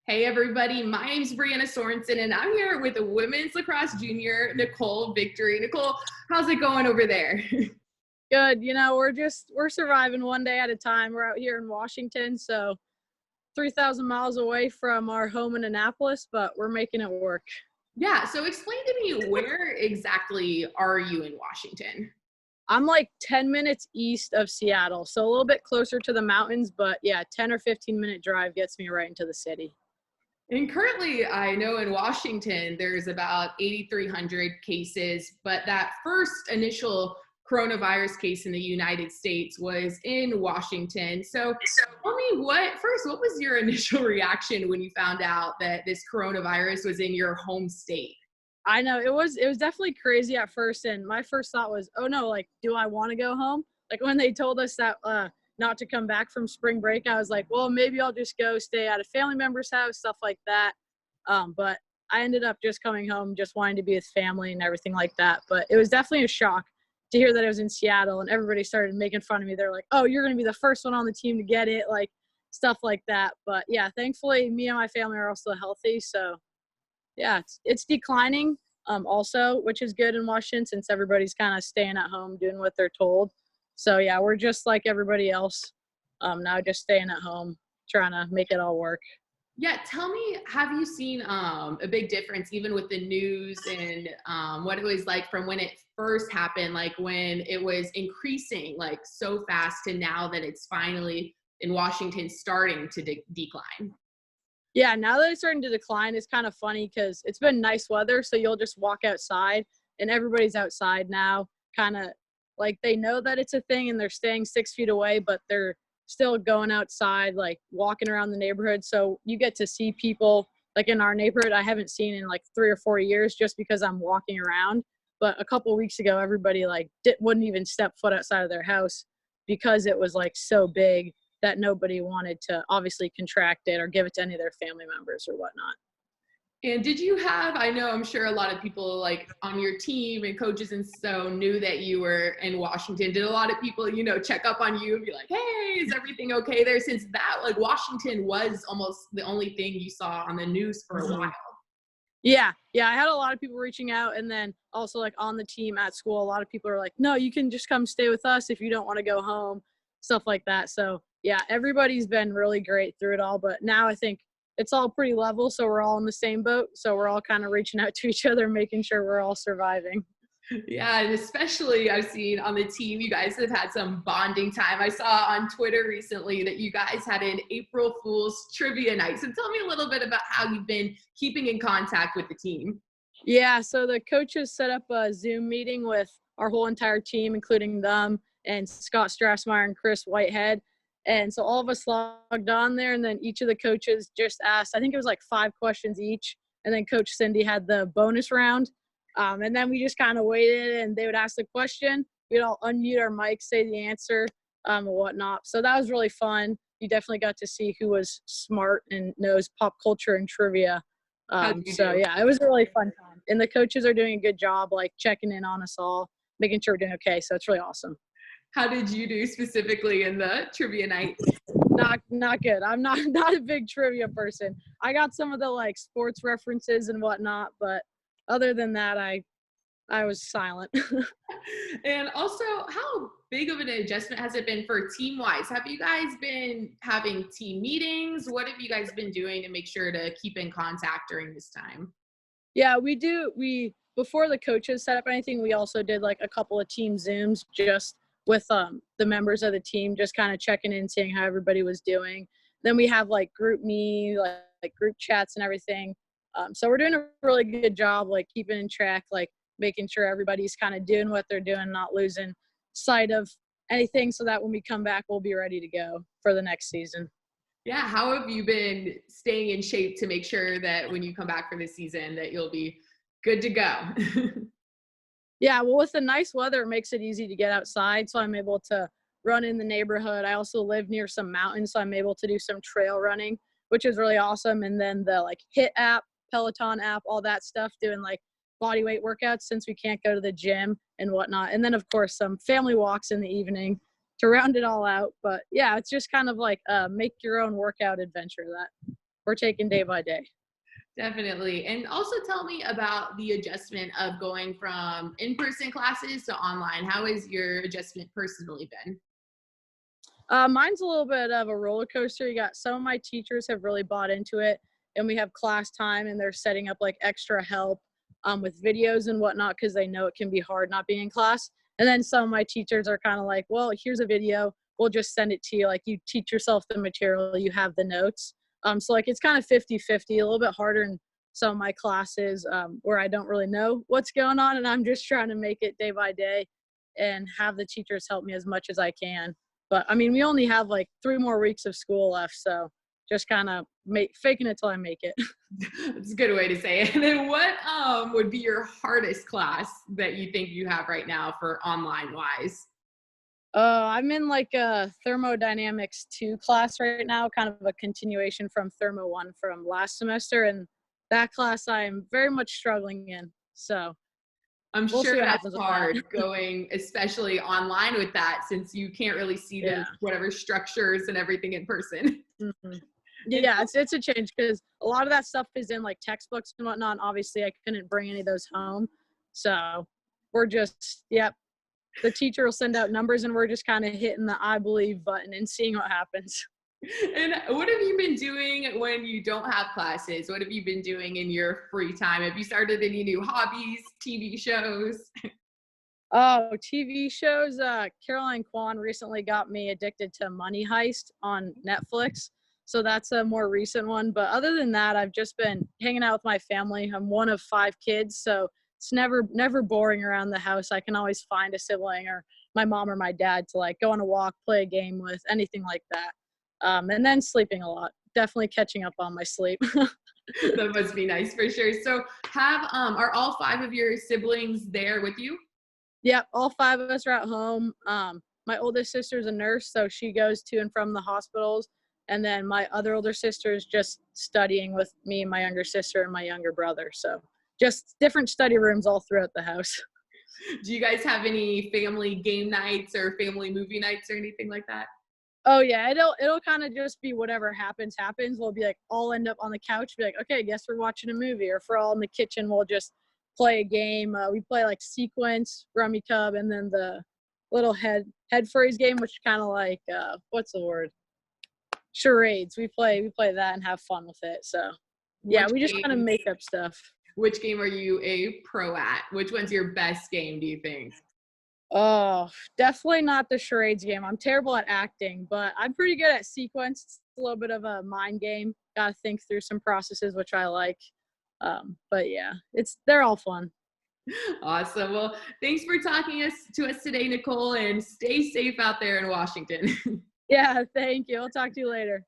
Hey everybody, my name's Breanna Sorensen and I'm here with a women's lacrosse junior, Nicole Victory. Nicole, how's it going over there? Good. We're surviving one day at a time. We're out here in Washington, so 3,000 miles away from our home in Annapolis, but we're making it work. Yeah, so explain to me, where exactly are you in Washington? I'm like 10 minutes east of Seattle, so a little bit closer to the mountains, but yeah, 10 or 15-minute drive gets me right into the city. And currently, I know in Washington, there's about 8,300 cases, but that first initial coronavirus case in the United States was in Washington. So tell me what was your initial reaction when you found out that this coronavirus was in your home state? I know it was definitely crazy at first, and my first thought was, oh no, like, do I want to go home? Like when they told us that not to come back from spring break, I was like, well, maybe I'll just go stay at a family member's house, stuff like that. But I ended up just coming home, just wanting to be with family and everything like that. But it was definitely a shock to hear that it was in Seattle, and everybody started making fun of me. They're like, oh, you're going to be the first one on the team to get it, like stuff like that. But yeah, thankfully, me and my family are also healthy, so yeah, it's declining also, which is good in Washington since everybody's kind of staying at home doing what they're told. So yeah, we're just like everybody else now, just staying at home, trying to make it all work. Yeah, tell me, have you seen a big difference even with the news and what it was like from when it first happened, like when it was increasing like so fast to now that it's finally in Washington starting to decline? Yeah, now that it's starting to decline, it's kind of funny because it's been nice weather, so you'll just walk outside and everybody's outside now, kind of like they know that it's a thing and they're staying 6 feet away, but they're still going outside, like walking around the neighborhood. So you get to see people like in our neighborhood I haven't seen in like 3 or 4 years just because I'm walking around. But a couple of weeks ago, everybody like wouldn't even step foot outside of their house because it was like so big that nobody wanted to obviously contract it or give it to any of their family members or whatnot. And did you have, I know I'm sure a lot of people like on your team and coaches and so knew that you were in Washington. Did a lot of people, check up on you and be like, hey, is everything okay there? Since that, like Washington was almost the only thing you saw on the news for a while. Yeah, I had a lot of people reaching out, and then also like on the team at school, a lot of people are like, no, you can just come stay with us if you don't want to go home, stuff like that. So yeah, everybody's been really great through it all, but now I think it's all pretty level, so we're all in the same boat. So we're all kind of reaching out to each other, making sure we're all surviving. Yeah, and especially I've seen on the team, you guys have had some bonding time. I saw on Twitter recently that you guys had an April Fool's trivia night. So tell me a little bit about how you've been keeping in contact with the team. Yeah, so the coaches set up a Zoom meeting with our whole entire team, including them and Scott Strassmeyer and Chris Whitehead. And so all of us logged on there, and then each of the coaches just asked, I think it was like 5 questions each. And then Coach Cindy had the bonus round. And then we just kind of waited, and they would ask the question. We'd all unmute our mics, say the answer, and whatnot. So that was really fun. You definitely got to see who was smart and knows pop culture and trivia. So yeah, it was a really fun time. And the coaches are doing a good job, like checking in on us all, making sure we're doing okay. So it's really awesome. How did you do specifically in the trivia night? Not good. I'm not a big trivia person. I got some of the like sports references and whatnot, but other than that, I was silent. And also, how big of an adjustment has it been for team-wise? Have you guys been having team meetings? What have you guys been doing to make sure to keep in contact during this time? Yeah, we do. Before the coaches set up anything, we also did like a couple of team Zooms just with the members of the team, just kind of checking in, seeing how everybody was doing. Then we have like group me, like group chats and everything. So we're doing a really good job, like keeping in track, like making sure everybody's kind of doing what they're doing, not losing sight of anything, so that when we come back, we'll be ready to go for the next season. Yeah, how have you been staying in shape to make sure that when you come back for the season that you'll be good to go? Yeah, well, with the nice weather, it makes it easy to get outside, so I'm able to run in the neighborhood. I also live near some mountains, so I'm able to do some trail running, which is really awesome. And then the like HIIT app, Peloton app, all that stuff, doing like body weight workouts since we can't go to the gym and whatnot. And then of course some family walks in the evening to round it all out. But yeah, it's just kind of like make your own workout adventure that we're taking day by day. Definitely. And also tell me about the adjustment of going from in-person classes to online. How has your adjustment personally been? Mine's a little bit of a roller coaster. You got some of my teachers have really bought into it, and we have class time, and they're setting up like extra help with videos and whatnot because they know it can be hard not being in class. And then some of my teachers are kind of like, well, here's a video. We'll just send it to you. Like you teach yourself the material, you have the notes. So like it's kind of 50-50, a little bit harder in some of my classes where I don't really know what's going on, and I'm just trying to make it day by day and have the teachers help me as much as I can. But I mean, we only have like 3 more weeks of school left, so just kind of faking it till I make it. That's a good way to say it. And then what would be your hardest class that you think you have right now for online wise? I'm in like a thermodynamics 2 class right now, kind of a continuation from thermo 1 from last semester, and that class I'm very much struggling in. So I'm we'll sure see what that's happens with that. hard going, especially online with that, since you can't really see Yeah. the whatever structures and everything in person. Mhm. And Yeah, it's a change because a lot of that stuff is in like textbooks and whatnot. And obviously, I couldn't bring any of those home, so we're just yep. The teacher will send out numbers, and we're just kind of hitting the "I believe" button and seeing what happens. and what have you been doing when you don't have classes? What have you been doing in your free time? Have you started any new hobbies, TV shows? Oh, TV shows. Caroline Kwan recently got me addicted to Money Heist on Netflix. So that's a more recent one. But other than that, I've just been hanging out with my family. I'm one of 5 kids, so it's never boring around the house. I can always find a sibling or my mom or my dad to like go on a walk, play a game with, anything like that. And then sleeping a lot. Definitely catching up on my sleep. That must be nice for sure. So have are all 5 of your siblings there with you? Yep, all 5 of us are at home. My oldest sister's a nurse, so she goes to and from the hospitals. And then my other older sister is just studying with me and my younger sister and my younger brother. So just different study rooms all throughout the house. Do you guys have any family game nights or family movie nights or anything like that? Oh yeah, it'll kind of just be whatever happens. We'll be like all end up on the couch, be like, okay, guess we're watching a movie, or if we're all in the kitchen, we'll just play a game. We play like sequence, rummy cub, and then the little head phrase game, which is kind of like what's the word? Charades. We play that and have fun with it. So yeah, Which we just kind of games make up stuff. which game are you a pro at? Which one's your best game, do you think? Oh, definitely not the charades game. I'm terrible at acting, but I'm pretty good at sequence. It's a little bit of a mind game. Got to think through some processes, which I like. But yeah, they're all fun. Awesome. Well, thanks for talking to us today, Nicole, and stay safe out there in Washington. Yeah, thank you. I'll talk to you later.